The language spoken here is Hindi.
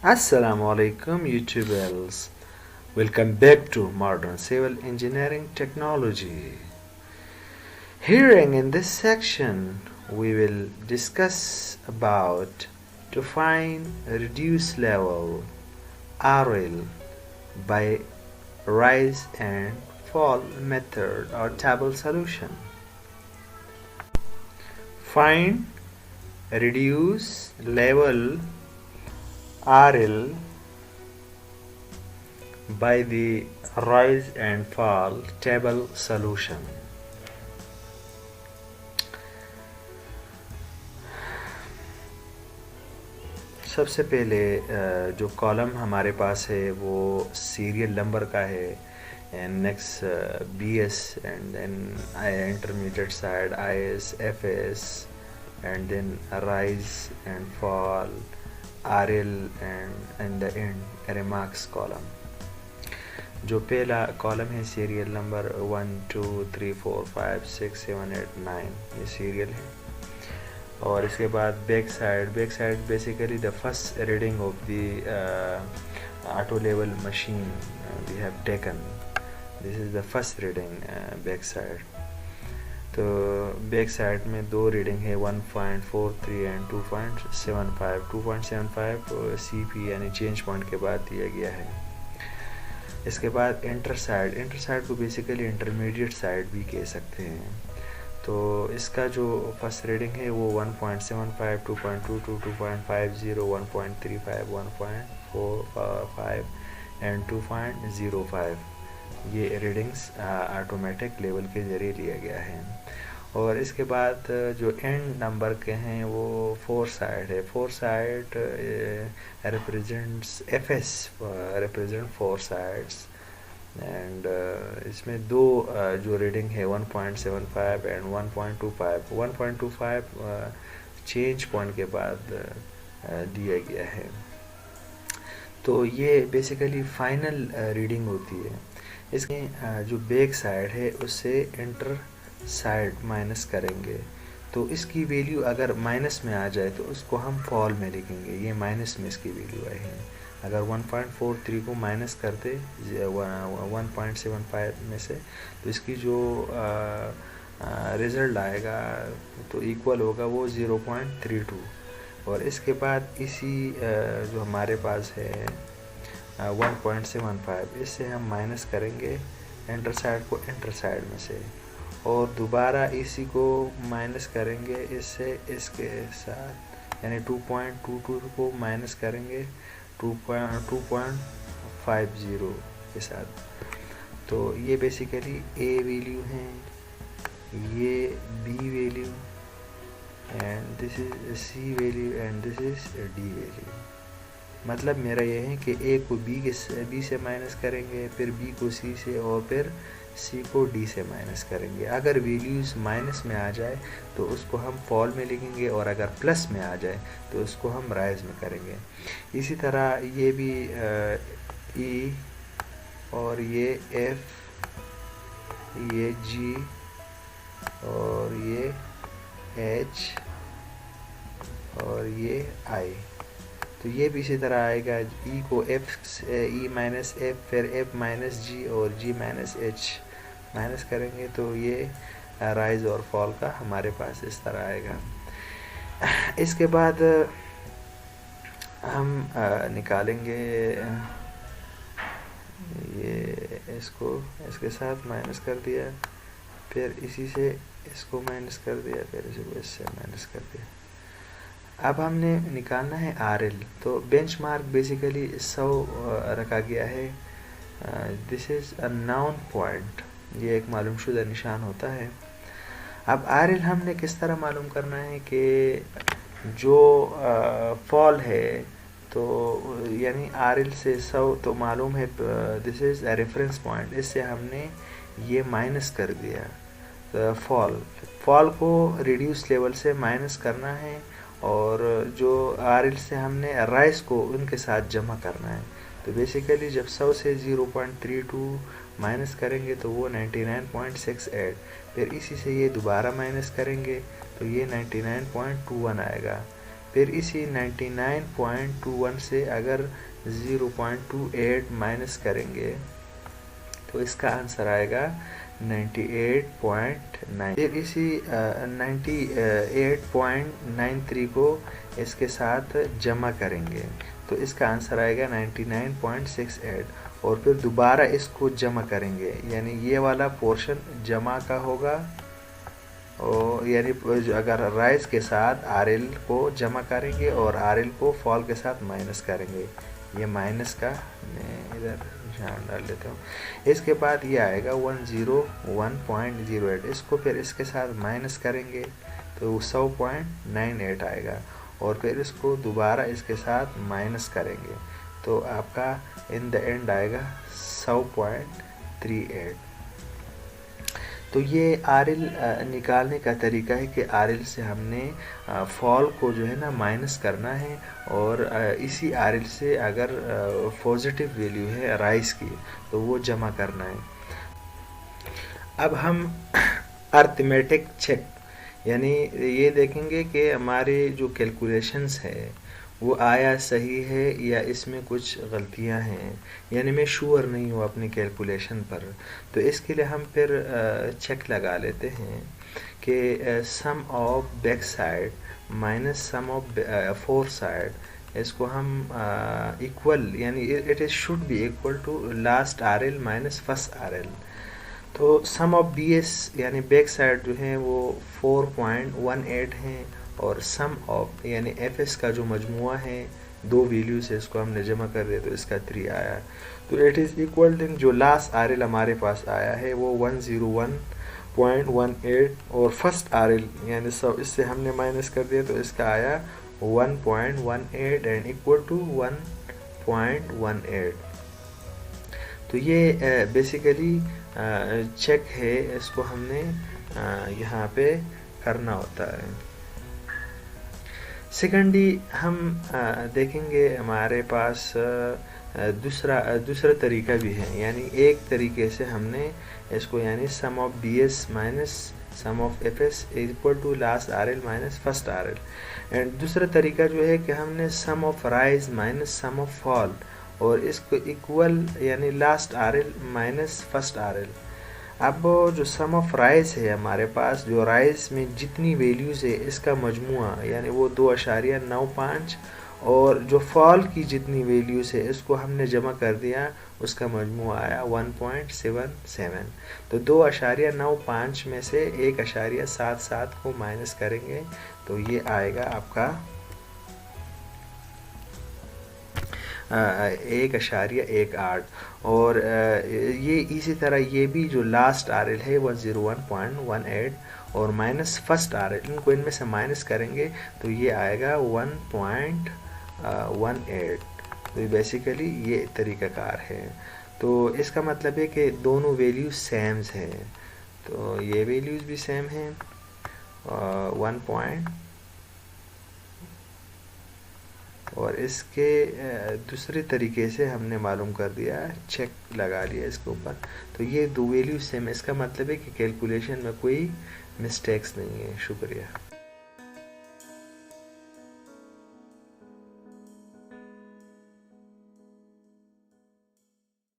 Assalamu alaikum YouTubers. Welcome back to Modern Civil Engineering Technology. Herein in this section we will discuss about to find reduce level RL by rise and fall method or table solution. Find reduce level RL by the rise and fall table solution. सबसे पहले जो कॉलम हमारे पास है वो सीरियल नंबर का है and next BS and then intermediate side IS FS and then rise and fall RL and the end remarks column. जो पहला कॉलम है सीरियल नंबर 1 2 3 4 5 6 7 8 9 ये सीरियल है और इसके बाद back side basically the first reading of the auto level machine we have taken. This is the first reading back side. तो बैक साइड में दो रीडिंग है 1.43 एंड 2.75. 2.75 CP यानी चेंज पॉइंट के बाद दिया गया है. इसके बाद इंटर साइड को बेसिकली इंटरमीडिएट साइड भी कह सकते हैं. तो इसका जो फर्स्ट रीडिंग है वो 1.75 2.22 2.50 1.35 1.45 एंड 2.05 ये रीडिंग्स ऑटोमेटिक लेवल के ज़रिए लिया गया है. और इसके बाद जो एंड नंबर के हैं वो 4 साइड है. 4 side represents FS represent 4 sides and इसमें दो जो रीडिंग है 1.75 एंड 1.25. 1.25 चेंज पॉइंट के बाद दिया गया है. तो ये बेसिकली फाइनल रीडिंग होती है. इसमें जो बैक साइड है उससे इंटर साइड माइनस करेंगे तो इसकी वैल्यू अगर माइनस में आ जाए तो उसको हम फॉल में लिखेंगे. ये माइनस में इसकी वैल्यू आई है. अगर 1.43 को माइनस करते 1.75 में से तो इसकी जो रिज़ल्ट आएगा तो इक्वल होगा वो 0.32. और इसके बाद इसी जो हमारे पास है 1.75 इससे हम माइनस करेंगे इंटर साइड को इंटर साइड में से और दोबारा इसी को माइनस करेंगे इससे इसके साथ यानी 2.22 को माइनस करेंगे 2.50 के साथ. तो ये बेसिकली A वैल्यू है, ये B value and this is C value and this is D value. मतलब मेरा ये है कि A को B से माइनस करेंगे, फिर B को C से और फिर C को D से माइनस करेंगे. अगर वैल्यूज़ माइनस में आ जाए तो उसको हम फॉल में लिखेंगे और अगर प्लस में आ जाए तो उसको हम राइज में करेंगे. इसी तरह ये भी E और ये F, ये G और ये H और ये I. तो ये भी इसी तरह आएगा. E को E माइनस F फिर F माइनस G और G माइनस H माइनस करेंगे तो ये राइज और फॉल का हमारे पास इस तरह आएगा. इसके बाद हम निकालेंगे ये इसको इसके साथ माइनस कर दिया, फिर इसी से इसको माइनस कर दिया, फिर इसको इससे माइनस कर दिया. अब हमने निकालना है RL. तो बेंचमार्क बेसिकली 100 रखा गया है. This is a noun point, ये एक मालूमशुदा निशान होता है. अब RL हमने किस तरह मालूम करना है कि जो फॉल है तो यानी RL से 100 तो मालूम है this is a reference point. इससे हमने ये माइनस कर दिया. फॉल को रिड्यूस लेवल से माइनस करना है और जो RL से हमने राइज को उनके साथ जमा करना है. तो बेसिकली जब 100 से 0.32 माइनस करेंगे तो वो 99.68, फिर इसी से ये दोबारा माइनस करेंगे तो ये 99.21 आएगा. फिर इसी 99.21 से अगर 0.28 माइनस करेंगे तो इसका आंसर आएगा 98.9। फिर इसी 98.93 को इसके साथ जमा करेंगे तो इसका आंसर आएगा 99.68, और फिर दोबारा इसको जमा करेंगे, यानी ये वाला पोर्शन जमा का होगा, और यानी अगर राइज के साथ RL को जमा करेंगे और RL को फॉल के साथ माइनस करेंगे, ये माइनस का मैं इधर निशान डाल देता हूँ। इसके बाद ये आएगा 101.08, इसको फिर इसके साथ माइनस करेंगे तो 100.98 आएगा, और फिर इसको दोबारा इसके साथ माइनस करेंगे तो आपका इन द एंड आएगा 100.38। तो ये RL निकालने का तरीका है कि RL से हमने फॉल को जो है ना माइनस करना है, और इसी RL से अगर पॉजिटिव वैल्यू है राइज की तो वो जमा करना है। अब हम अरिथमेटिक चेक यानी ये देखेंगे कि हमारे जो कैलकुलेशंस है वो आया सही है या इसमें कुछ गलतियां हैं, यानी मैं श्योर नहीं हूँ अपनी कैलकुलेशन पर। तो इसके लिए हम फिर चेक लगा लेते हैं कि sum of back side minus sum of fore side, इसको हम इक्वल यानी it is should be equal to last RL minus first RL। तो सम ऑफ BS यानी बैक साइड जो है वो 4.18 है, और सम ऑफ यानी FS का जो मजमुआ है दो वैल्यू से इसको हमने जमा कर दिया तो इसका 3 आया। तो इट इज़ इक्वल टू जो लास्ट RL हमारे पास आया है वो 101.18, और फर्स्ट RL यानी सब इससे हमने माइनस कर दिया तो इसका आया 1.18 एंड इक्वल टू 1.18। तो ये बेसिकली चेक है, इसको हमने यहाँ पे करना होता है। सेकेंडली हम देखेंगे हमारे पास दूसरा तरीका भी है, यानी एक तरीके से हमने इसको यानी sum of BS minus sum of FS equal to last RL minus first RL, and दूसरा तरीका जो है कि हमने sum of rise minus sum of fall और इसको इक्वल यानी last RL minus first RL। अब जो सम ऑफ राइज है हमारे पास, जो राइज में जितनी वैल्यूज़ है इसका मजमुआ यानी वो 2.95, और जो फॉल की जितनी वैल्यूज़ है इसको हमने जमा कर दिया, उसका मजमुआ आया 1.77। तो 2.95 में से 1.77 को माइनस करेंगे तो ये आएगा आपका 1.18, और ये इसी तरह ये भी जो लास्ट RL है 101.18 और माइनस फर्स्ट RL, इनको इनमें से माइनस करेंगे तो ये आएगा 1.18। तो बेसिकली ये तरीक़ाकार है। तो इसका मतलब है कि दोनों वैल्यूज सेम्स हैं, तो ये वैल्यूज भी सेम हैं 1 और इसके दूसरे तरीके से हमने मालूम कर दिया, चेक लगा लिया इसके ऊपर, तो ये दो वैल्यू सेम। इसका मतलब है कि कैलकुलेशन में कोई मिस्टेक्स नहीं है। शुक्रिया।